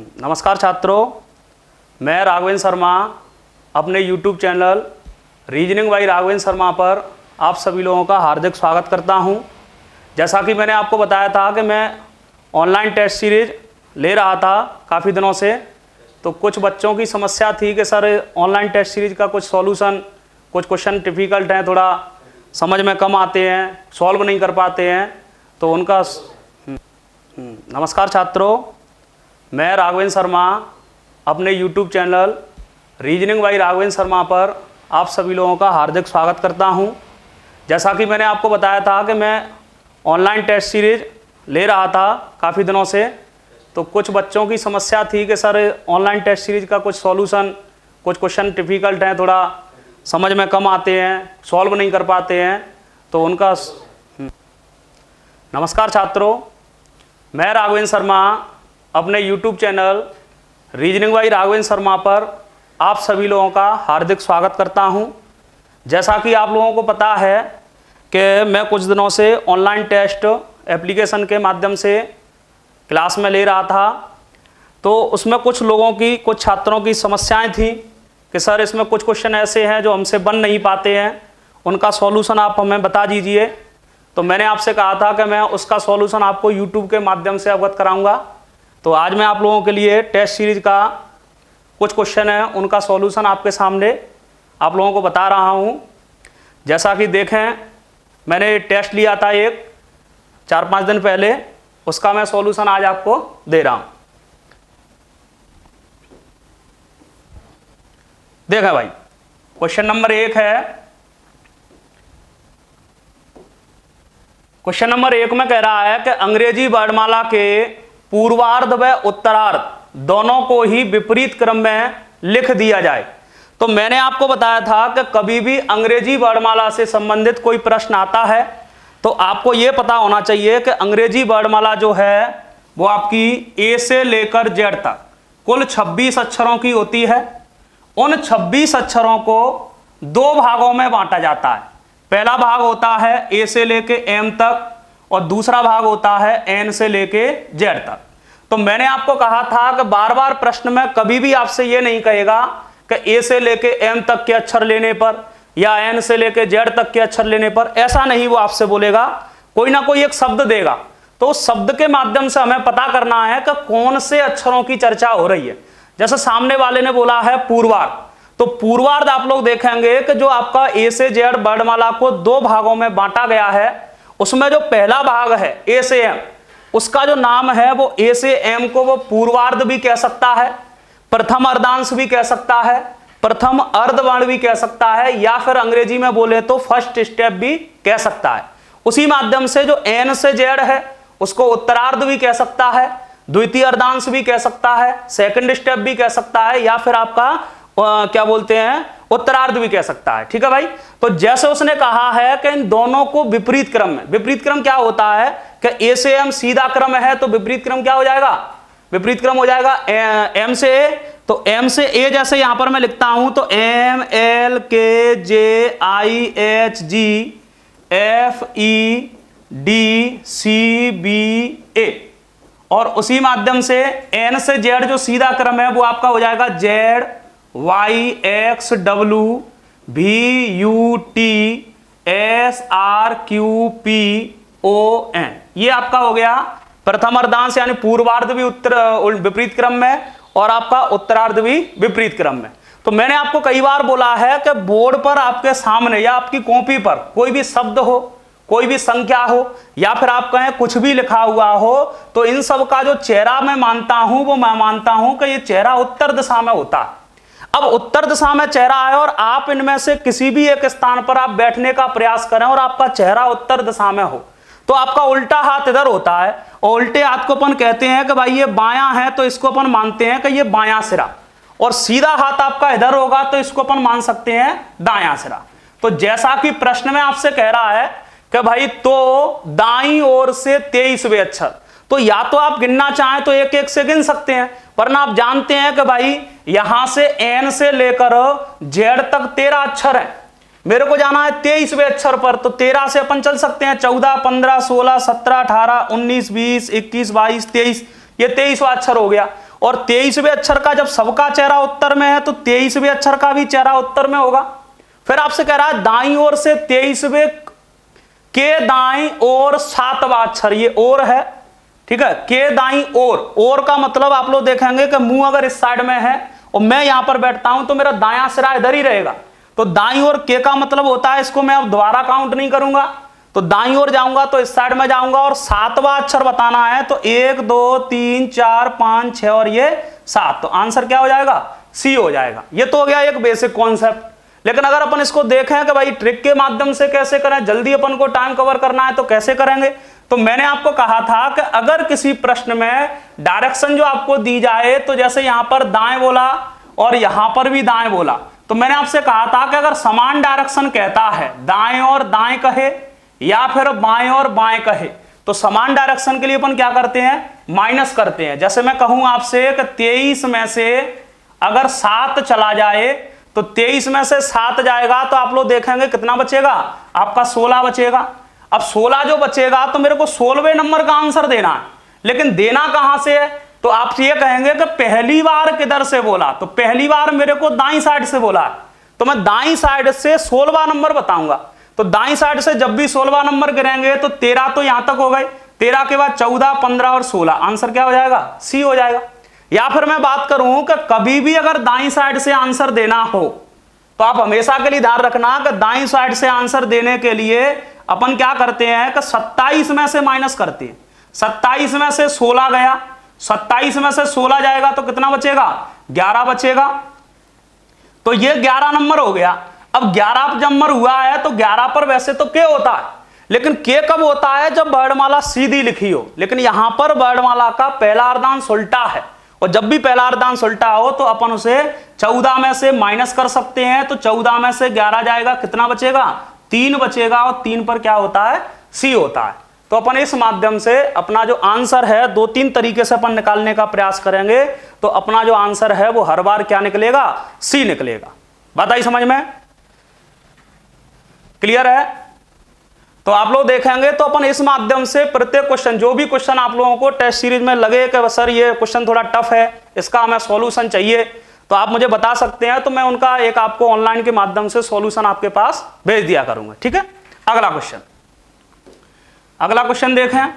नमस्कार छात्रों, मैं राघवेंद्र शर्मा अपने YouTube channel reasoning by Raghavendra Sharma पर आप सभी लोगों का हार्दिक स्वागत करता हूं। जैसा कि मैंने आपको बताया था कि मैं ऑनलाइन टेस्ट सीरीज ले रहा था काफ़ी दिनों से, तो कुछ बच्चों की समस्या थी कि सर ऑनलाइन टेस्ट सीरीज का कुछ सॉल्यूशन, कुछ क्वेश्चन डिफ़िकल्ट हैं, थोड़ा समझ में कम आते हैं, सॉल्व नहीं कर पाते हैं, तो उनका नमस्कार छात्रों, मैं राघवेंद्र शर्मा अपने YouTube channel reasoning by Raghavendra Sharma पर आप सभी लोगों का हार्दिक स्वागत करता हूं। जैसा कि मैंने आपको बताया था कि मैं ऑनलाइन टेस्ट सीरीज ले रहा था काफ़ी दिनों से, तो कुछ बच्चों की समस्या थी कि सर ऑनलाइन टेस्ट सीरीज का कुछ सॉल्यूशन, कुछ क्वेश्चन डिफ़िकल्ट हैं, थोड़ा समझ में कम आते हैं, सॉल्व नहीं कर पाते हैं, तो उनका नमस्कार छात्रों, मैं राघवेंद्र शर्मा अपने YouTube channel reasoning by Raghavendra Sharma पर आप सभी लोगों का हार्दिक स्वागत करता हूं। जैसा कि आप लोगों को पता है कि मैं कुछ दिनों से ऑनलाइन टेस्ट एप्लीकेशन के माध्यम से क्लास में ले रहा था, तो उसमें कुछ लोगों की, कुछ छात्रों की समस्याएं थी कि सर इसमें कुछ क्वेश्चन ऐसे हैं जो हमसे बन नहीं पाते हैं, उनका सॉल्यूशन आप हमें बता दीजिए। तो मैंने आपसे कहा था कि मैं उसका सॉल्यूशन आपको YouTube के माध्यम से अवगत कराऊंगा। तो आज मैं आप लोगों के लिए टेस्ट सीरीज का कुछ क्वेश्चन है, उनका सॉल्यूशन आपके सामने आप लोगों को बता रहा हूं। जैसा कि देखें, मैंने टेस्ट लिया था एक 4-5 दिन पहले, उसका मैं सॉल्यूशन आज आपको दे रहा हूं। देखें भाई, क्वेश्चन नंबर 1 है। क्वेश्चन नंबर 1 में कह रहा है कि अंग्रेजी वर्णमाला के पूर्वार्ध व उत्तरार्ध दोनों को ही विपरीत क्रम में लिख दिया जाए। तो मैंने आपको बताया था कि कभी भी अंग्रेजी वर्णमाला से संबंधित कोई प्रश्न आता है तो आपको यह पता होना चाहिए कि अंग्रेजी वर्णमाला जो है वो आपकी ए से लेकर जेड तक कुल 26 अक्षरों की होती है। उन 26 अक्षरों को 2 भागों में बांटा जाता है। पहला भाग होता है ए से लेके एम तक और दूसरा भाग होता है एन से लेके जेड तक। तो मैंने आपको कहा था कि बार बार प्रश्न में कभी भी आपसे ये नहीं कहेगा कि ए से लेके एम तक के अक्षर लेने पर या एन से लेके जेड तक के अक्षर लेने पर, ऐसा नहीं वो आपसे बोलेगा, कोई ना कोई एक शब्द देगा। तो उस शब्द के माध्यम से हमें पता करना है कि कौन से अक्षरों की चर्चा हो रही है। जैसे सामने वाले ने बोला है पूर्वार्ध, तो पूर्वार्ध आप लोग देखेंगे कि जो आपका ए से जेड वर्णमाला को 2 भागों में बांटा गया है, उसमें जो पहला भाग है ए से एम, उसका जो नाम है वो ए से एम को वो पूर्वार्ध भी कह सकता है, प्रथम अर्धांश भी कह सकता है, प्रथम अर्धवर्ण भी कह सकता है, या फिर अंग्रेजी में बोले तो फर्स्ट स्टेप भी कह सकता है। उसी माध्यम से जो एन से जेड है उसको उत्तरार्ध भी कह सकता है, द्वितीय अर्धांश भी कह सकता है, सेकंड स्टेप भी कह सकता है, या फिर आपका क्या बोलते हैं उत्तरार्ध भी कह सकता है। ठीक है भाई। तो जैसे उसने कहा है कि इन दोनों को विपरीत क्रम में, विपरीत क्रम क्या होता है कि ए से एम सीधा क्रम है, तो विपरीत क्रम क्या हो जाएगा, विपरीत क्रम हो जाएगा एम से ए। तो एम से ए जैसे यहां पर मैं लिखता हूं तो M L K J I H G F E D C B A, और उसी माध्यम से एन से जेड जो सीधा क्रम है वो आपका हो जाएगा Z Y X W V U T S R Q P O N, ये आपका हो गया प्रथम अर्धांश यानी पूर्वार्ध भी विपरीत क्रम में और आपका उत्तरार्ध भी विपरीत क्रम में। तो मैंने आपको कई बार बोला है कि बोर्ड पर आपके सामने या आपकी कॉपी पर कोई भी शब्द हो, कोई भी संख्या हो, या फिर आप कहें कुछ भी लिखा हुआ हो, तो इन सब का जो चेहरा मैं मानता हूं वो मैं मानता हूं कि ये चेहरा उत्तर दिशा में होता है। अब उत्तर दिशा में चेहरा है और आप इनमें से किसी भी एक स्थान पर आप बैठने का प्रयास करें और आपका चेहरा उत्तर दिशा में हो, तो आपका उल्टा हाथ इधर होता है, और उल्टे हाथ को अपन कहते हैं कि भाई ये बायां है, तो इसको अपन मानते हैं कि ये बायां सिरा, और सीधा हाथ आपका इधर होगा तो इसको अपन मान सकते हैं दायां सिरा। तो जैसा कि प्रश्न में आपसे कह रहा है कि भाई तो दाईं ओर से 23वें अक्षर, तो या तो आप गिनना चाहें तो एक एक से गिन सकते हैं, वरना आप जानते हैं कि भाई यहां से एन से लेकर जेड तक 13 अक्षर है, मेरे को जाना है 23वें अक्षर पर, तो 13 से अपन चल सकते हैं, 14, 15, 16, 17, 18, 19, 20, 21, 22, 23, ये 23वां अक्षर हो गया। और 23वें अक्षर का जब सबका चेहरा उत्तर में है तो 23वें अक्षर का भी चेहरा उत्तर में होगा। फिर आपसे कह रहा है दाईं ओर से 23वें के दाईं ओर 7वां अक्षर, ये और है, ठीक है, के दाईं ओर का मतलब आप लोग देखेंगे कि मुंह अगर इस साइड में है और मैं यहां पर बैठता हूं तो मेरा दायां सिरा इधर ही रहेगा, तो दाईं ओर के का मतलब होता है, इसको मैं अब दोबारा काउंट नहीं करूंगा, तो दाईं ओर जाऊंगा तो इस साइड में जाऊंगा और 7वां अक्षर बताना है, तो 1 2 3 4 5 6 और ये 7, तो आंसर क्या हो जाएगा, सी हो जाएगा। ये तो हो गया एक बेसिक कॉन्सेप्ट। लेकिन अगर अपन इसको देखें कि भाई ट्रिक के माध्यम से कैसे करें, जल्दी अपन को टाइम कवर करना है तो कैसे करेंगे, तो मैंने आपको कहा था कि अगर किसी प्रश्न में डायरेक्शन जो आपको दी जाए, तो जैसे यहां पर दाएं बोला और यहां पर भी दाएं बोला, तो मैंने आपसे कहा था कि अगर समान डायरेक्शन कहता है, दाएं और दाएं कहे या फिर बाएं और बाएं कहे, तो समान डायरेक्शन के लिए अपन क्या करते हैं, माइनस करते हैं। जैसे मैं कहूं आपसे कि 23 में से अगर 7 चला जाए तो 23 में से 7 जाएगा तो आप लोग देखेंगे कितना बचेगा, आपका 16 बचेगा। अब 16 जो बचेगा तो मेरे को 16वें नंबर का आंसर देना है, लेकिन देना कहां से है, तो आप ये कहेंगे कि पहली बार किधर से बोला, तो पहली बार मेरे को दाईं साइड से बोला है, तो मैं दाईं साइड से 16वां नंबर बताऊंगा। तो दाईं साइड से जब भी 16वां नंबर गिरेंगे तो 13 तो यहां तक हो गए, 13 के बाद 14 15 और 16, आंसर क्या हो जाएगा, सी हो जाएगा। या फिर मैं बात करूं कि कभी भी अगर दाईं साइड से आंसर देना हो तो आप हमेशा के लिए ध्यान रखना कि दाईं साइड से आंसर देने के लिए अपन क्या करते हैं कि 27 में से माइनस करते हैं। 27 में से 16 गया, 27 में से 16 जाएगा तो कितना बचेगा, 11 बचेगा, तो ये 11 नंबर हो गया। अब 11 नंबर हुआ है तो 11 पर वैसे तो के होता है, लेकिन के कब होता है, जब वर्णमाला सीधी लिखी हो, लेकिन यहां पर वर्णमाला का पहला अर्धांश उल्टा है, और जब भी पहला अर्धांश उल्टा हो तो अपन उसे 14 में से माइनस कर सकते हैं, तो 14 में से 11 जाएगा, कितना बचेगा, 3 बचेगा, और 3 पर क्या होता है, सी होता है। तो अपन इस माध्यम से अपना जो आंसर है 2-3 तरीके से अपन निकालने का प्रयास करेंगे, तो अपना जो आंसर है वो हर बार क्या निकलेगा, सी निकलेगा। बात आई समझ में, क्लियर है? तो आप लोग देखेंगे तो अपन इस माध्यम से प्रत्येक क्वेश्चन, जो भी क्वेश्चन आप लोगों को टेस्ट सीरीज में लगे कि सर ये क्वेश्चन थोड़ा टफ है, इसका हमें सॉल्यूशन चाहिए, तो आप मुझे बता सकते हैं, तो मैं उनका एक आपको ऑनलाइन के माध्यम से सॉल्यूशन आपके पास भेज दिया करूंगा, ठीक है। अगला क्वेश्चन, अगला क्वेश्चन देखें,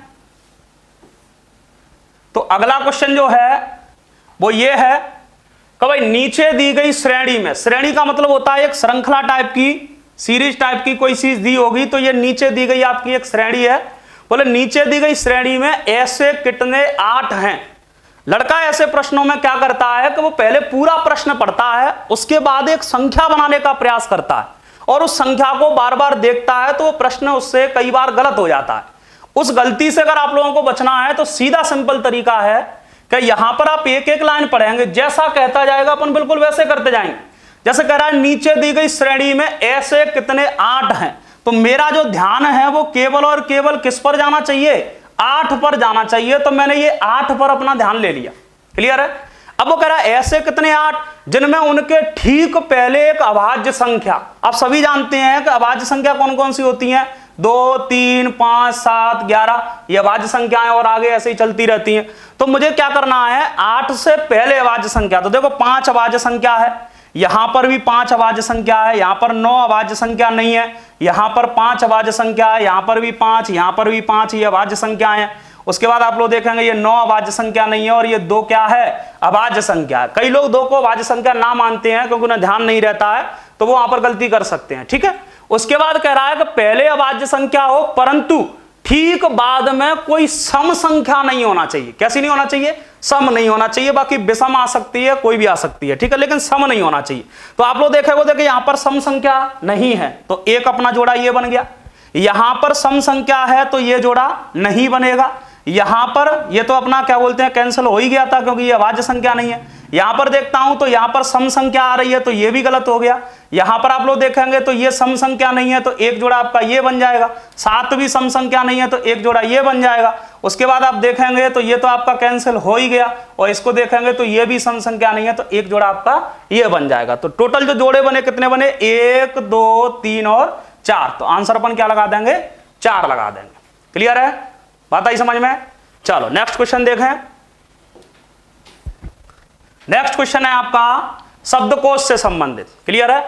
तो अगला क्वेश्चन जो है वो ये है कि भाई नीचे दी गई श्रेणी में, श्रेणी का मतलब होता है एक श्रृंखला टाइप की, सीरीज टाइप की कोई चीज दी होगी, तो ये नीचे दी गई आपकी एक श्रेणी है। बोले नीचे दी गई श्रेणी में ऐसे कितने 8 हैं। लड़का ऐसे प्रश्नों में क्या करता है कि वो पहले पूरा प्रश्न पढ़ता है, उसके बाद एक संख्या बनाने का प्रयास करता है, और उस संख्या को बार बार देखता है, तो वो प्रश्न उससे कई बार गलत हो जाता है। उस गलती से अगर आप लोगों को बचना है तो सीधा सिंपल तरीका है कि यहां पर आप एक एक लाइन पढ़ेंगे, जैसा कहता जाएगा अपन बिल्कुल वैसे करते जाएंगे। जैसे कह रहा है नीचे दी गई श्रेणी में ऐसे कितने 8 हैं, तो मेरा जो ध्यान है वो केवल और केवल किस पर जाना चाहिए, 8 पर जाना चाहिए, तो मैंने ये 8 पर अपना ध्यान ले लिया, क्लियर है। अब वो कह रहा है ऐसे कितने 8 जिनमें उनके ठीक पहले एक अभाज्य संख्या, आप सभी जानते हैं कि अभाज्य संख्या कौन कौन सी होती हैं, 2 3 5 7 11, ये अभाज्य संख्याएं और आगे ऐसे ही चलती रहती हैं। तो मुझे क्या करना है, 8 से पहले अभाज्य संख्या, तो देखो 5 अभाज्य संख्या है, यहां पर भी 5 अभाज्य संख्या है, यहां पर 9 अभाज्य संख्या नहीं है, यहां पर 5 अभाज्य संख्या है, यहां पर भी 5, यहां पर भी 5, ये अभाज्य संख्या है। उसके बाद आप लोग देखेंगे ये 9 अभाज्य संख्या नहीं है, और ये 2 क्या है, अभाज्य संख्या है। कई लोग 2 को अभाज्य संख्या ना मानते हैं क्योंकि उन्हें ध्यान नहीं रहता है, तो वो वहां पर गलती कर सकते हैं, ठीक है। उसके बाद कह रहा है कि पहले अभाज्य संख्या हो परंतु ठीक बाद में कोई सम संख्या नहीं होना चाहिए। कैसी नहीं होना चाहिए, सम नहीं होना चाहिए, बाकी विषम आ सकती है, कोई भी आ सकती है, ठीक है, लेकिन सम नहीं होना चाहिए। तो आप लोग देखेंगे यहां पर सम संख्या नहीं है, तो एक अपना जोड़ा ये बन गया। यहां पर सम संख्या है तो ये जोड़ा नहीं बनेगा। यहां पर ये तो अपना क्या बोलते हैं, कैंसिल हो ही गया था क्योंकि ये अभाज्य संख्या नहीं है। यहां पर देखता हूं तो यहां पर सम संख्या आ रही है, तो ये भी गलत हो गया। यहां पर आप लोग देखेंगे तो ये सम संख्या नहीं है, तो एक जोड़ा आपका ये बन जाएगा। 7 भी सम संख्या नहीं है, तो एक जोड़ा ये बन जाएगा। उसके बाद आप देखेंगे तो ये तो आपका कैंसिल हो ही गया, और इसको देखेंगे तो ये भी सम संख्या नहीं है, तो एक जोड़ा आपका ये बन जाएगा। तो टोटल जो जोड़े बने कितने बने, 1 2 3 और 4, तो आंसर अपन क्या लगा देंगे, 4 लगा देंगे। क्लियर है, बात आई समझ में। चलो नेक्स्ट क्वेश्चन देखें। नेक्स्ट क्वेश्चन है आपका शब्दकोश से संबंधित। क्लियर है?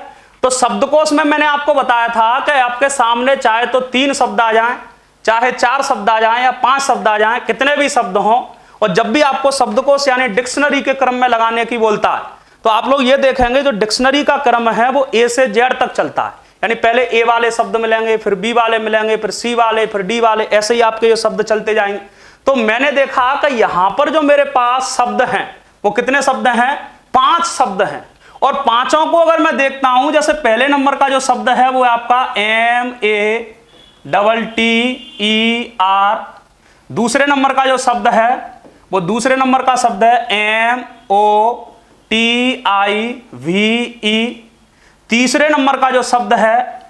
तो शब्दकोश में मैंने आपको बताया था कि आपके सामने चाहे तो 3 शब्द आ जाएं, चाहे 4 शब्द आ जाएं या 5 शब्द आ जाएं, कितने भी शब्द हों, और जब भी आपको शब्दकोश यानी डिक्शनरी के क्रम में लगाने की बोलता है तो आप लोग ये देखेंगे जो डिक्शनरी का क्रम है वो ए से जेड तक चलता है। यानी पहले ए वाले शब्द मिलेंगे, फिर बी वाले मिलेंगे, फिर सी वाले, फिर डी वाले, ऐसे ही आपके ये शब्द चलते जाएंगे। तो मैंने देखा कि यहां पर जो मेरे पास शब्द हैं वो कितने शब्द हैं? 5 शब्द हैं। और पांचों को अगर मैं देखता हूं, जैसे पहले नंबर का जो शब्द है वो है आपका MATTER, दूसरे नंबर का जो शब्द है वो दूसरे नंबर का शब्द है MOTIVE, तीसरे नंबर का जो शब्द है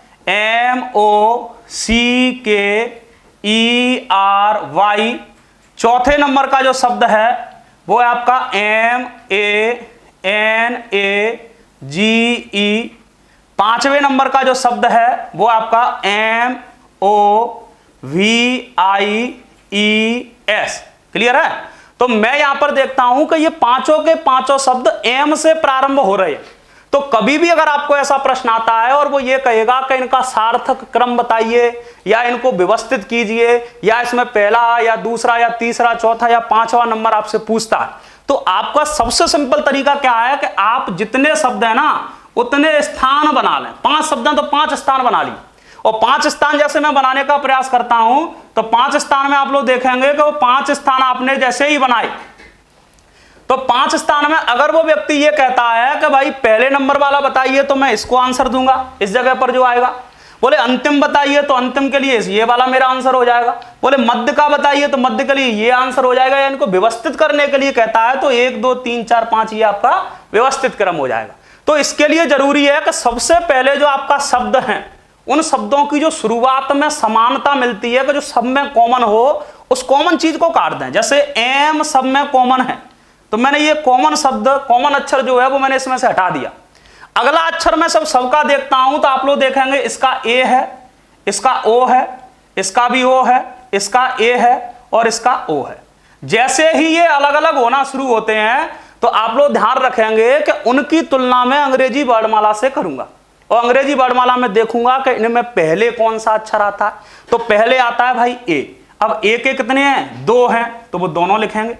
MOCKERY, चौथे नंबर का जो शब्द है वो है आपका MANAGE, पांचवें नंबर का जो शब्द है वो आपका MOVIES। क्लियर है? तो मैं यहां पर देखता हूं कि ये पांचों के पांचों शब्द एम से प्रारंभ हो रहे हैं। तो कभी भी अगर आपको ऐसा प्रश्न आता है और वो ये कहेगा कि इनका सार्थक क्रम बताइए या इनको व्यवस्थित कीजिए या इसमें पहला या दूसरा या तीसरा चौथा या 5वां नंबर आपसे पूछता है, तो आपका सबसे सिंपल तरीका क्या है कि आप जितने शब्द है ना उतने स्थान बना लें। 5 शब्द हैं तो 5 स्थान बना ली, और 5 स्थान जैसे मैं बनाने का प्रयास करता हूं तो 5 स्थान में आप लोग देखेंगे कि वो 5 स्थान आपने जैसे ही बनाए तो 5 स्थान में अगर वो व्यक्ति ये कहता है कि भाई पहले नंबर वाला बताइए तो मैं इसको आंसर दूंगा, इस जगह पर जो आएगा। बोले अंतिम बताइए तो अंतिम के लिए ये वाला मेरा आंसर हो जाएगा। बोले मध्य का बताइए तो मध्य के लिए ये आंसर हो जाएगा। या इनको व्यवस्थित करने के लिए कहता है तो 1 2 3 4 5 ये आपका व्यवस्थित क्रम हो जाएगा। तो इसके लिए जरूरी है कि सबसे पहले जो आपका शब्द है उन शब्दों की जो शुरुआत में समानता मिलती है कि जो सब में कॉमन हो, उस कॉमन चीज को काट दें। जैसे एम सब में कॉमन है तो मैंने ये कॉमन शब्द, कॉमन अक्षर जो है वो मैंने इसमें से हटा दिया। अगला अक्षर में सबका देखता हूं तो आप लोग देखेंगे इसका ए है, इसका ओ है, इसका भी ओ है, इसका ए है और इसका ओ है। जैसे ही ये अलग अलग होना शुरू होते हैं तो आप लोग ध्यान रखेंगे कि उनकी तुलना में अंग्रेजी वर्णमाला से करूंगा और अंग्रेजी वर्णमाला में देखूंगा कि इनमें पहले कौन सा अक्षर आता है। तो पहले आता है भाई ए। अब ए के कितने हैं? 2 हैं तो वो दोनों लिखेंगे।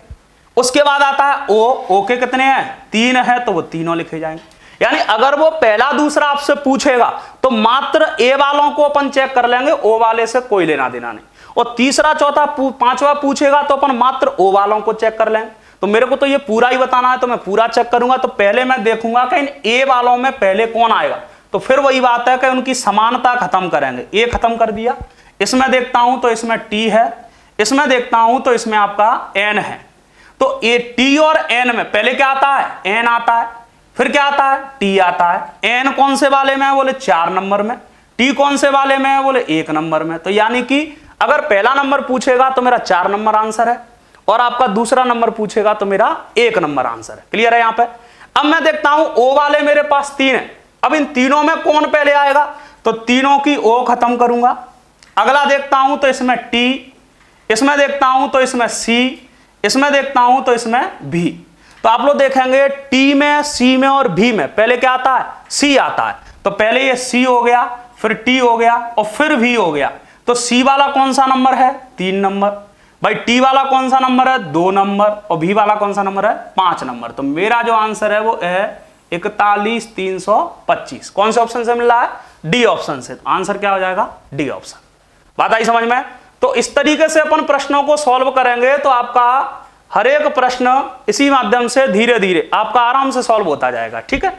उसके बाद आता है ओ के कितने हैं? 3 है तो वो तीनों लिखे जाएंगे। यानी अगर वो पहला दूसरा आपसे पूछेगा तो मात्र ए वालों को अपन चेक कर लेंगे, ओ वाले से कोई लेना देना नहीं। और तीसरा चौथा 5वां पूछेगा तो अपन मात्र ओ वालों को चेक कर लेंगे। तो मेरे को तो ये पूरा ही बताना है तो मैं पूरा चेक करूंगा। तो पहले मैं देखूंगा कि इन ए वालों में पहले कौन आएगा। तो फिर वही बात है कि उनकी समानता खत्म करेंगे। ए खत्म कर दिया, इसमें देखता हूं तो इसमें टी है, इसमें देखता हूं तो इसमें आपका एन है। तो ए टी और एन में पहले क्या आता है? एन आता है। फिर क्या आता है? टी आता है। एन कौन से वाले में है? बोले 4 नंबर में। टी कौन से वाले में है? बोले 1 नंबर में। तो यानी कि अगर पहला नंबर पूछेगा तो मेरा 4 नंबर आंसर है और आपका दूसरा नंबर पूछेगा तो मेरा 1 नंबर आंसर है। क्लियर है यहां पे? अब मैं देखता हूं ओ वाले मेरे पास 3 है। अब इन तीनों में कौन पहले आएगा? तो तीनों की ओ खत्म करूंगा। अगला देखता हूं तो इसमें टी, इसमें देखता हूं तो इसमें सी, इसमें देखता हूं तो इसमें भी। तो आप लोग देखेंगे टी में, सी में और भी में पहले क्या आता है? सी आता है। तो पहले ये सी हो गया, फिर टी हो गया और फिर भी हो गया। तो सी वाला कौन सा नंबर है? 3 नंबर। भाई टी वाला कौन सा नंबर है? 2 नंबर। और भी वाला कौन सा नंबर है? 5 नंबर। तो मेरा जो आंसर है वो है 41,325। कौन से ऑप्शन से मिल रहा है? डी ऑप्शन से। आंसर क्या हो जाएगा? D option. बात आई समझ में? तो इस तरीके से अपन प्रश्नों को सॉल्व करेंगे तो आपका हर एक प्रश्न इसी माध्यम से धीरे धीरे आपका आराम से सॉल्व होता जाएगा। ठीक है,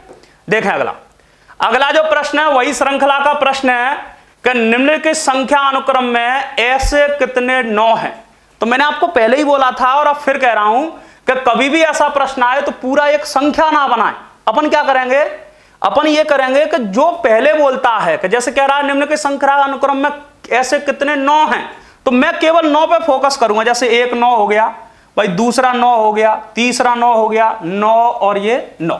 देखें अगला जो प्रश्न है वही श्रृंखला का प्रश्न है कि निम्नलिखित संख्या अनुक्रम में ऐसे कितने 9 हैं। तो मैंने आपको पहले ही बोला था और अब फिर कह रहा हूं कि कभी भी ऐसा प्रश्न आए तो पूरा एक संख्या ना बनाए। अपन क्या करेंगे? अपन ये करेंगे कि जो पहले बोलता है कि जैसे कह रहा है निम्नलिखित संख्या अनुक्रम में ऐसे कितने 9 हैं, तो मैं केवल 9 पे फोकस करूंगा। जैसे एक 9 हो गया भाई, दूसरा 9 हो गया, तीसरा 9 हो गया, 9 और ये 9।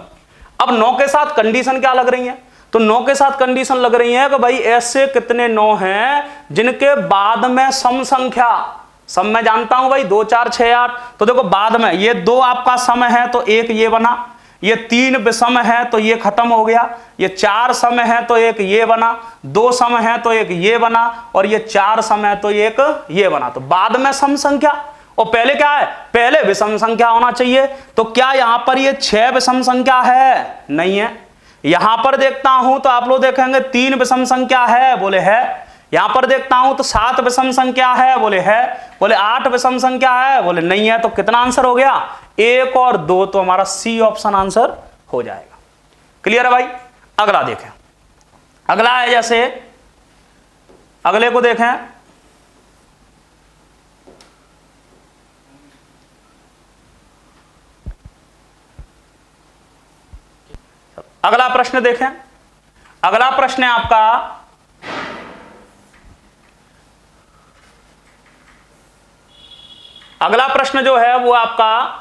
अब 9 के साथ कंडीशन क्या लग रही है? तो 9 के साथ कंडीशन लग रही है कि भाई ऐसे कितने 9 हैं जिनके बाद में सम संख्या, सम मैं जानता हूं भाई 2 4 6 8, तो देखो बाद में ये 2 आपका सम है तो एक ये बना, ये 3 विषम है तो ये खत्म हो गया, ये 4 सम है तो एक ये बना, 2 सम है तो एक ये बना, और ये 4 सम है तो एक ये बना। तो बाद में सम संख्या और पहले क्या है, पहले विषम संख्या होना चाहिए। तो क्या यहां पर ये 6 विषम संख्या है? नहीं है। यहां पर देखता हूं तो आप लोग देखेंगे 3 विषम संख्या है, बोले है। यहां पर देखता हूं तो 7 विषम संख्या है, बोले है। बोले 8 विषम संख्या है, बोले नहीं है। तो कितना आंसर हो गया? 1 और 2, तो हमारा सी ऑप्शन आंसर हो जाएगा। क्लियर है भाई? अगला देखें। अगला है जैसे, अगले को देखें। अगला प्रश्न देखें। अगला प्रश्न है आपका, अगला प्रश्न जो है वो आपका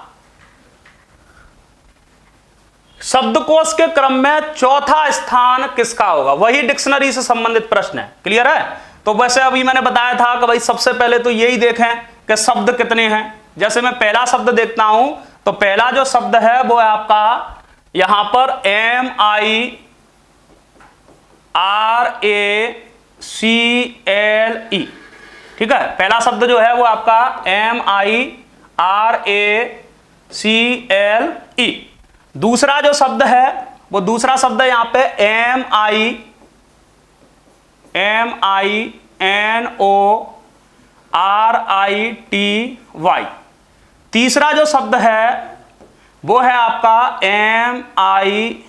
शब्दकोश के क्रम में चौथा स्थान किसका होगा? वही डिक्शनरी से संबंधित प्रश्न है। क्लियर है? तो वैसे अभी मैंने बताया था कि भाई सबसे पहले तो यही देखें कि शब्द कितने हैं। जैसे मैं पहला शब्द देखता हूं तो पहला जो शब्द है वो है आपका यहां पर MIRACLE। ठीक है, पहला शब्द जो है वो आपका MIRACLE। दूसरा जो शब्द है वो दूसरा शब्द है यहां पे MINORITY। तीसरा जो शब्द है वो है आपका MISTAKE।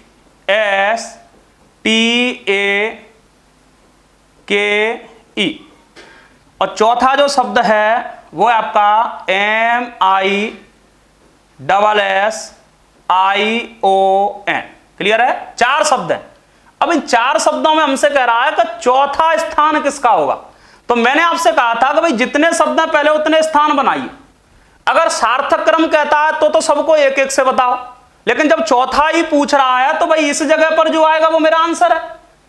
और चौथा जो शब्द है वो है आपका MISSION। क्लियर है? 4 शब्द हैं। अब इन 4 शब्दों में हमसे कह रहा है कि चौथा स्थान किसका होगा। तो मैंने आपसे कहा था कि भाई जितने शब्द हैं पहले उतने स्थान बनाइए। अगर सार्थक क्रम कहता है तो सबको एक एक से बताओ, लेकिन जब चौथा ही पूछ रहा है तो भाई इस जगह पर जो आएगा वो मेरा आंसर है।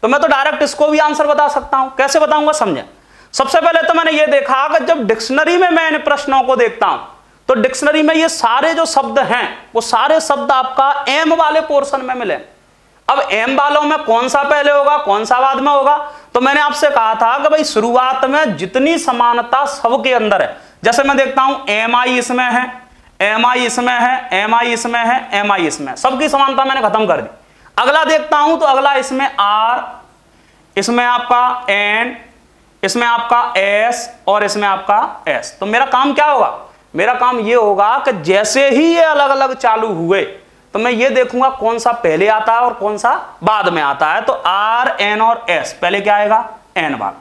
तो मैं तो डायरेक्ट इसको भी आंसर बता सकता हूं। कैसे बताऊंगा, समझे। सबसे पहले तो मैंने ये देखा कि जब डिक्शनरी में मैं इन प्रश्नों को देखता हूं तो डिक्शनरी में ये सारे जो शब्द हैं वो सारे शब्द आपका एम वाले पोर्शन में मिले। अब एम वालों में कौन सा पहले होगा, कौन सा बाद में होगा? तो मैंने आपसे कहा था कि भाई शुरुआत में जितनी समानता सबके अंदर है, जैसे मैं देखता हूं MI इसमें है, MI इसमें है, MI इसमें है, MI इसमें है, सबकी समानता मैंने खत्म कर दी। अगला देखता हूं तो अगला इसमें R, इसमें आपका N, इसमें आपका S और इसमें आपका S। तो मेरा काम क्या होगा? मेरा काम ये होगा कि जैसे ही ये अलग अलग चालू हुए तो मैं ये देखूंगा कौन सा पहले आता है और कौन सा बाद में आता है। तो R, N और S, पहले क्या आएगा? N वाला,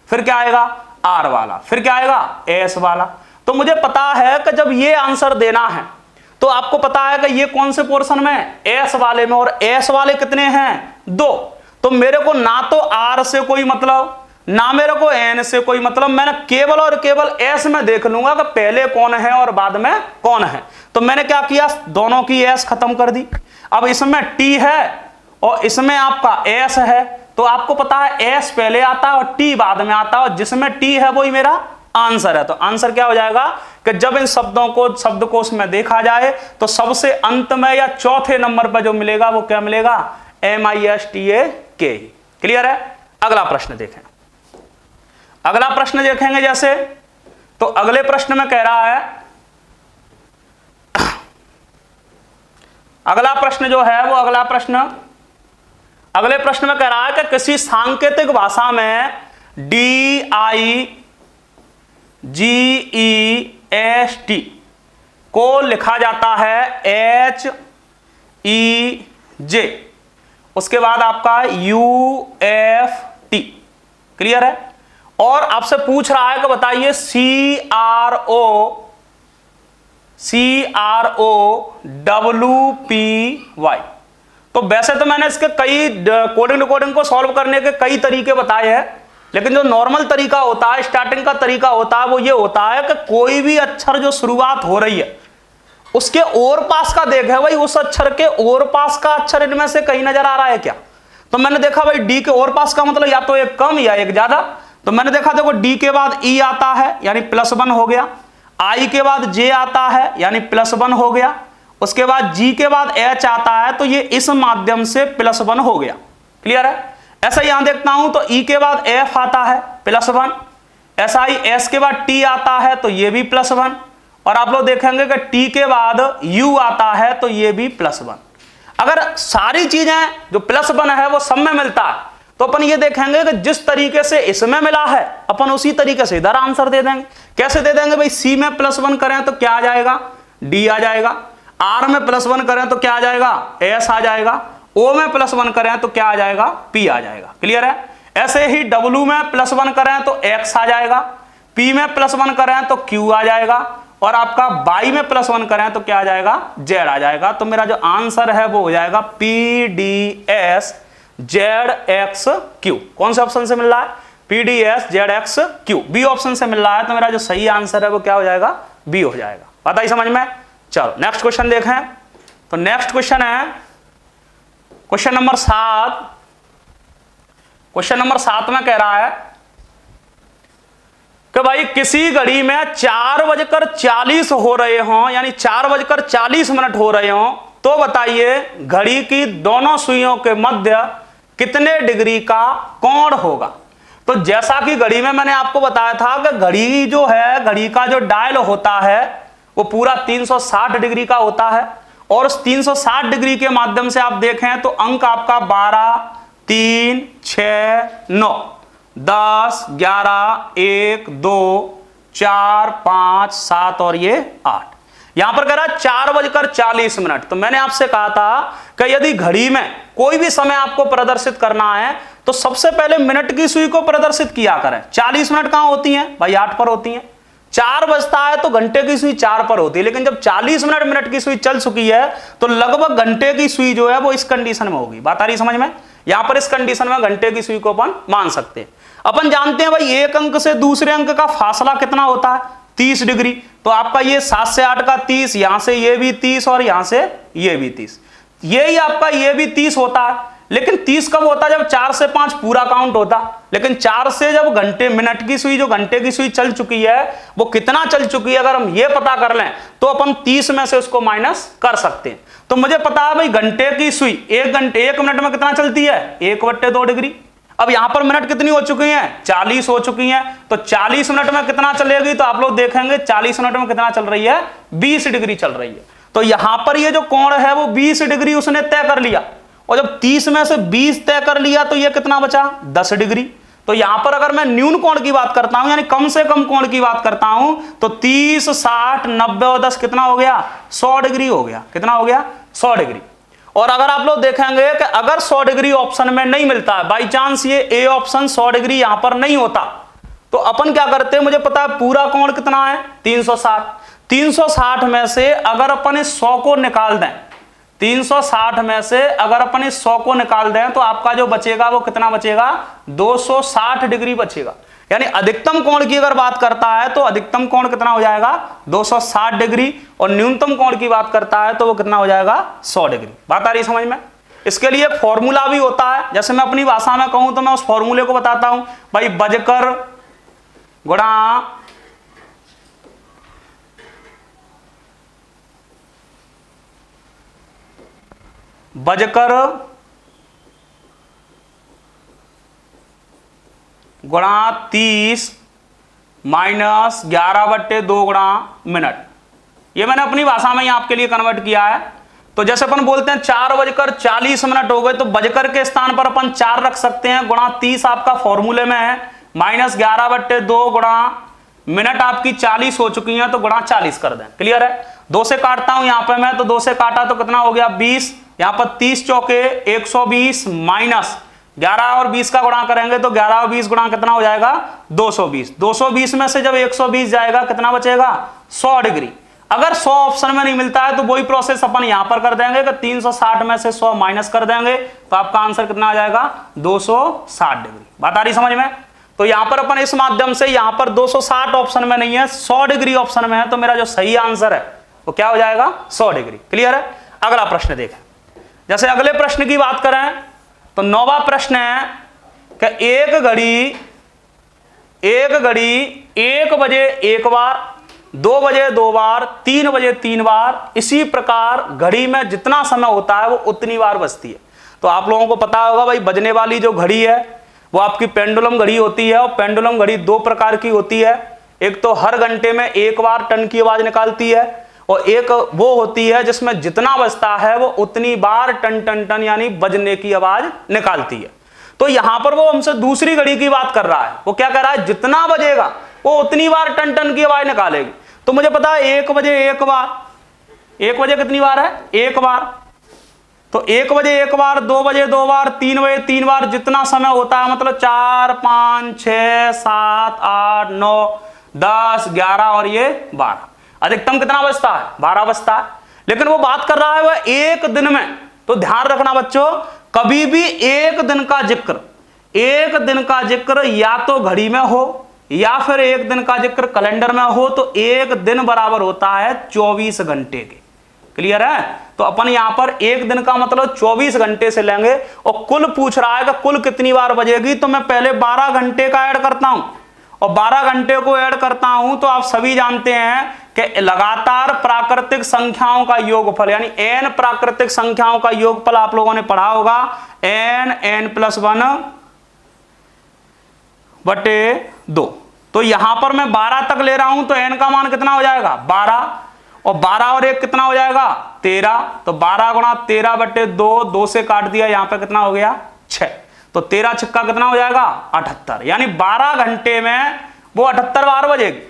फिर क्या आएगा? R वाला, फिर क्या आएगा? S वाला। तो मुझे पता है कि जब ये आंसर देना है तो आपको पता है कि ये कौन से पोर्शन में है? S वाले में। और S वाले कितने हैं? 2। तो मेरे को ना तो R से कोई मतलब, ना मेरे को N से कोई मतलब, मैंने केवल और केवल S में देख लूंगा कि पहले कौन है और बाद में कौन है। तो मैंने क्या किया? दोनों की S खत्म कर दी। अब इसमें T है और इसमें आपका S है, तो आपको पता है S पहले आता है और T बाद में आता है, और जिसमें T है वही मेरा आंसर है। तो आंसर क्या हो जाएगा कि जब इन शब्दों को शब्दकोश में देखा जाए तो सबसे अंत में या चौथे नंबर पर जो मिलेगा वो क्या मिलेगा? MISTAKE। क्लियर है? अगला प्रश्न देखें। अगला प्रश्न देखेंगे जैसे, तो अगले प्रश्न में कह रहा है, अगला प्रश्न जो है वो अगले प्रश्न में कह रहा है कि किसी सांकेतिक भाषा में DIGEST को लिखा जाता है HEJ, उसके बाद आपका UFT। क्लियर है? और आपसे पूछ रहा है कि बताइए CROWPY। तो वैसे तो मैंने इसके कई कोडिंग को सॉल्व करने के कई तरीके बताए हैं, लेकिन जो नॉर्मल तरीका होता है, स्टार्टिंग का तरीका होता है, वो ये होता है कि कोई भी अक्षर जो शुरुआत हो रही है उसके और पास का देखे भाई, उस अक्षर के और पास का अक्षर इनमें से कहीं नजर आ रहा है क्या। तो मैंने देखा भाई डी के और पास का मतलब या तो एक कम या एक ज्यादा। तो मैंने देखा देखो डी के बाद ई आता है यानी +1 हो गया, आई के बाद जे आता है यानी +1 हो गया, उसके बाद G के बाद H आता है तो ये इस माध्यम से +1 हो गया। क्लियर है? ऐसा यहां देखता हूं तो E के बाद F आता है +1, ऐसा ही S के बाद T आता है तो ये भी +1, और आप लोग देखेंगे कि T के बाद U आता है तो ये भी +1। अगर सारी चीजें जो +1 है वो सब में मिलता है तो अपन ये देखेंगे कि जिस तरीके से इसमें मिला है अपन उसी तरीके से इधर आंसर दे देंगे। कैसे दे देंगे भाई? C में +1 करें तो क्या आ जाएगा? D आ जाएगा। R में +1 करें तो क्या आ जाएगा? S आ जाएगा। O में +1 करें तो क्या आ जाएगा? P आ जाएगा। क्लियर है? ऐसे ही W में +1 करें तो X आ जाएगा, P में +1 करें तो Q आ जाएगा, और आपका Y में +1 करें तो क्या आ जाएगा? Z आ जाएगा। तो मेरा जो आंसर है वो हो जाएगा PDS ZXQ। कौन से ऑप्शन से मिल रहा है? PDS ZXQ, बी ऑप्शन से मिल रहा है। तो मेरा जो सही आंसर है वो क्या हो जाएगा? बी हो जाएगा। पता ही समझ में? चलो नेक्स्ट क्वेश्चन देखें। तो नेक्स्ट क्वेश्चन है क्वेश्चन नंबर 7। क्वेश्चन नंबर 7 में कह रहा है कि भाई किसी घड़ी में 4:40 हो रहे हों, यानी 4:40 हो रहे हों, तो बताइए घड़ी की दोनों सुइयों के मध्य कितने डिग्री का कोण होगा। तो जैसा कि घड़ी में मैंने आपको बताया था कि घड़ी जो है, घड़ी का जो डायल होता है वो पूरा 360 डिग्री का होता है, और उस 360 डिग्री के माध्यम से आप देखें तो अंक आपका 12, 3, 6, 9, 10, 11, 1, 2, 4, 5, 7 और ये 8। यहां पर कह रहा है 4:40। तो मैंने आपसे कहा था कि यदि घड़ी में कोई भी समय आपको प्रदर्शित करना है तो सबसे पहले मिनट की सुई को प्रदर्शित किया करें। 40 मिनट कहां होती हैं भाई? 8 पर होती हैं। 4 बजता है तो घंटे की सुई 4 पर होती है, लेकिन जब 40 मिनट की सुई चल चुकी है तो लगभग घंटे की सुई जो है वो इस कंडीशन में होगी। बात आ रही समझ में? यहां पर इस कंडीशन में घंटे की सुई को अपन मान सकते हैं। अपन जानते हैं भाई एक अंक से दूसरे अंक का फासला कितना होता है? 30 डिग्री। तो आपका ये 7 से 8 का 30, यहां से ये भी 30 और यहां से ये भी 30, ये ही आपका ये भी 30 होता है। लेकिन 30 कब होता है? जब 4 से 5 पूरा काउंट होता। लेकिन 4 से जब घंटे मिनट की सुई, जो घंटे की सुई चल चुकी है वो कितना चल चुकी है, अगर हम ये पता कर लें तो अपन 30 में से उसको माइनस कर सकते हैं। तो मुझे पता है भाई घंटे की सुई 1 मिनट में कितना चलती है? 1/2 डिग्री। अब यहां पर मिनट कितनी हो चुकी हैं? 40 हो चुकी हैं। तो 40 मिनट में कितना चलेगी? तो आप लोग देखेंगे 40 मिनट में कितना चल रही है? 20 डिग्री चल रही है। तो यहां पर ये जो कोण है वो 20 डिग्री उसने तय कर लिया, और जब 30 में से 20 तय कर लिया तो ये कितना बचा? 10 डिग्री। तो यहां पर अगर मैं न्यून कोण की बात करता हूं, यानी कम से कम कोण की बात करता हूं, तो 30, 60, 90 और 10 कितना हो गया? 100 डिग्री हो गया। कितना हो गया? 100 डिग्री। और अगर आप लोग देखेंगे कि अगर 100 डिग्री ऑप्शन में नहीं मिलता है, बाई चांस ये ए ऑप्शन 100 डिग्री यहां पर नहीं होता, तो अपन क्या करते हैं? मुझे पता है पूरा कोण कितना है? 360। 360 में से अगर अपन इस 100 को निकाल दें, 360 में से अगर अपन इस 100 को निकाल दें तो आपका जो बचेगा वो कितना बचेगा? 260 डिग्री बचेगा। यानी अधिकतम कोण की अगर बात करता है तो अधिकतम कोण कितना हो जाएगा? 260 डिग्री, और न्यूनतम कोण की बात करता है तो वो कितना हो जाएगा? 100 डिग्री। बात आ रही समझ में? इसके लिए फॉर्मूला भी होता है। जैसे मैं अपनी भाषा में कहूं तो मैं उस फॉर्मूले को बताता हूं भाई, बजकर गुणा गुणा 30 माइनस 11/2 गुणा मिनट। ये मैंने अपनी भाषा में आपके लिए कन्वर्ट किया है। तो जैसे अपन बोलते हैं 4:40 हो गए, तो बजकर के स्थान पर अपन 4 रख सकते हैं, गुणा 30 आपका फॉर्मूले में है, माइनस 11/2 गुणा मिनट आपकी 40 हो चुकी है तो गुणा 40 कर दें। क्लियर है? 2 से काटता हूं यहां पे मैं, तो 2 से काटा तो कितना हो गया? 20। यहां पर 30 चौके 120 माइनस 11 और 20 का गुणा करेंगे तो 11 और 20 गुणा कितना हो जाएगा? 220। 220 में से जब 120 जाएगा कितना बचेगा? 100 डिग्री। अगर 100 ऑप्शन में नहीं मिलता है तो वही प्रोसेस अपन यहां पर कर देंगे कि 360 में से 100 माइनस कर देंगे तो आपका आंसर कितना आ जाएगा? 260 डिग्री। बात आ रही समझ में? तो यहां पर अपन इस माध्यम से, यहां पर 260 ऑप्शन में नहीं है, 100 डिग्री ऑप्शन में है, तो मेरा जो सही आंसर है वो क्या हो जाएगा? 100 डिग्री। क्लियर है? अगला प्रश्न देखें। जैसे अगले प्रश्न की बात करें तो 9वां प्रश्न है कि एक घड़ी 1 बजे एक बार, 2 बजे 2 बार, 3 बजे 3 बार, इसी प्रकार घड़ी में जितना समय होता है वो उतनी बार बजती है। तो आप लोगों को पता होगा भाई, बजने वाली जो घड़ी है वो आपकी पेंडुलम घड़ी होती है, और पेंडुलम घड़ी 2 प्रकार की होती है। एक तो हर घंटे में 1 बार टन की आवाज निकालती है, और एक वो होती है जिसमें जितना बजता है वो उतनी बार टन टन टन यानी बजने की आवाज निकालती है। तो यहां पर वो हमसे दूसरी घड़ी की बात कर रहा है। वो क्या कह रहा है, जितना बजेगा वो उतनी बार टन टन की आवाज निकालेगी। तो मुझे पता है 1 बजे 1 बार, 1 बजे कितनी बार है, 1 बार। तो 1 बजे 1 बार, 2 बजे 2 बार, 3 बजे 3 बार, जितना समय होता है मतलब 4, 5, 6, 7, 8, 9, 10, 11 और ये 12। अधिकतम कितना बजता है, 12 बजता है। लेकिन वो बात कर रहा है वह एक दिन में। तो ध्यान रखना बच्चों, कभी भी एक दिन का जिक्र या तो घड़ी में हो या फिर एक दिन का जिक्र कैलेंडर में हो, तो एक दिन बराबर होता है 24 घंटे के। क्लियर है? तो अपन यहां पर एक दिन का मतलब 24 घंटे से लेंगे, और कुल पूछ रहा है कि कुल कितनी बार बजेगी। तो मैं पहले 12 घंटे का ऐड करता हूं, और 12 घंटे को ऐड करता हूं तो आप सभी जानते हैं कि लगातार प्राकृतिक संख्याओं का योगफल यानी n प्राकृतिक संख्याओं का योगफल आप लोगों ने पढ़ा होगा, n+1 बटे 2। तो यहां पर मैं 12 तक ले रहा हूं तो n का मान कितना हो जाएगा, 12, और 12 और 1 कितना हो जाएगा, 13। तो 12 गुणा 13 बटे 2, 2 से काट दिया, यहां पे कितना हो गया, 6। तो 13 छक्का कितना हो जाएगा, 78। यानी 12 घंटे में वो 78 बार बजेगी।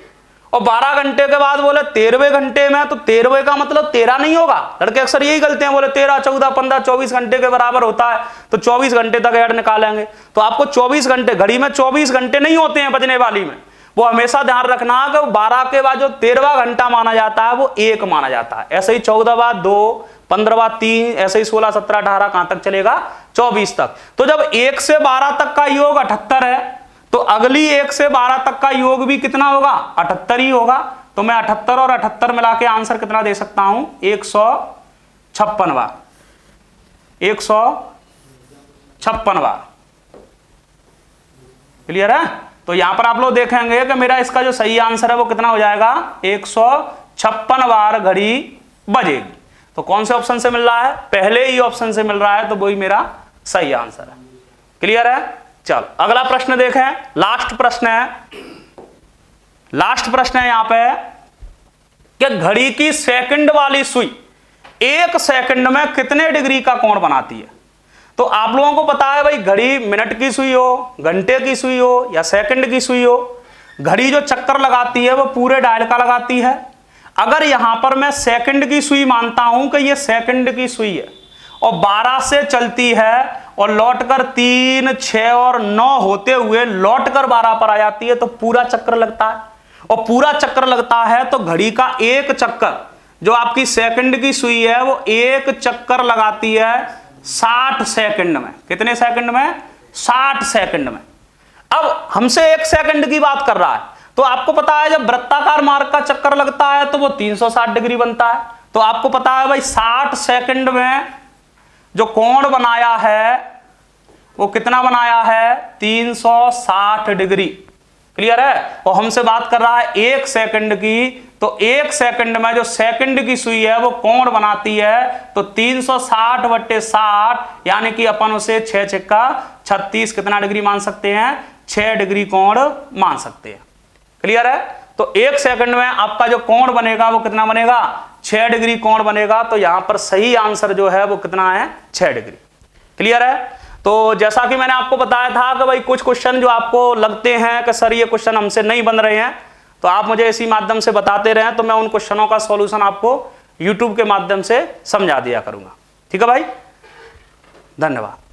और 12 घंटे के बाद बोले 13वें घंटे में, तो 13वें का मतलब 13 नहीं होगा। लड़के अक्सर यही गलते हैं, बोले 13, 14, 15, 24 घंटे के बराबर होता है, तो 24 घंटे तक ऐड निकालेंगे। तो आपको 24 घंटे, घड़ी में 24 घंटे नहीं होते हैं बजने वाली में। वो हमेशा ध्यान रखना कि 12 के बाद जो 13वां घंटा माना जाता है वो 1 माना जाता है। ऐसे ही 14 बाद 2, 15 बाद 3, ऐसे ही 16, 17, 18 कहां तक चलेगा, 24 तक। तो जब 1 से 12 तक का योग 78 है, तो अगली 1 से 12 तक का योग भी कितना होगा, 78 ही होगा। तो मैं 78 और 78 मिला के आंसर कितना दे सकता हूं, 156 बार, 156 बार। क्लियर है? तो यहां पर आप लोग देखेंगे कि मेरा इसका जो सही आंसर है वो कितना हो जाएगा, 156 बार घड़ी बजेगी। तो कौन से ऑप्शन से मिल रहा है, पहले ही ऑप्शन से मिल रहा है, तो वही मेरा सही आंसर है। क्लियर है? चलो अगला प्रश्न देखें, लास्ट प्रश्न है यहां पे कि घड़ी की सेकंड वाली सुई 1 सेकंड में कितने डिग्री का कोण बनाती है। तो आप लोगों को पता है भाई, घड़ी मिनट की सुई हो, घंटे की सुई हो या सेकंड की सुई हो, घड़ी जो चक्कर लगाती है वो पूरे डायल का लगाती है। अगर यहां पर मैं सेकंड की सुई मानता हूं कि ये सेकंड की सुई है और 12 से चलती है और लौटकर 3, 6 और 9 होते हुए लौटकर 12 पर आ जाती है, तो पूरा चक्कर लगता है। और पूरा चक्कर लगता है तो घड़ी का एक चक्कर, जो आपकी सेकंड की सुई है, वो एक चक्कर लगाती है 60 सेकंड में। कितने सेकंड में, 60 सेकंड में। अब हमसे 1 सेकंड की बात कर रहा है, तो आपको पता है जब वृत्ताकार मार्ग का चक्कर लगता है तो वो 360 डिग्री बनता है। तो आपको पता है भाई 60 सेकंड में जो कोण बनाया है वो कितना बनाया है, 360 डिग्री। क्लियर है? और हमसे बात कर रहा है 1 सेकंड की, तो 1 सेकंड में जो सेकंड की सुई है वो कोण बनाती है, तो 360 बटे 60 यानी कि अपन उसे 6 छक्का 36 कितना डिग्री मान सकते हैं, 6 डिग्री कोण मान सकते हैं। क्लियर है? तो 1 सेकंड में आपका जो कोण बनेगा वो कितना बनेगा, 6 डिग्री कोण बनेगा। तो यहां पर सही आंसर जो है वो कितना है, 6 डिग्री। क्लियर है? तो जैसा कि मैंने आपको बताया था कि भाई कुछ क्वेश्चन जो आपको लगते हैं कि सर ये क्वेश्चन हमसे नहीं बन रहे हैं, तो आप मुझे इसी माध्यम से बताते रहें, तो मैं उन क्वेश्चनों का सॉल्यूशन आपको YouTube के माध्यम से समझा दिया करूंगा। ठीक है भाई, धन्यवाद।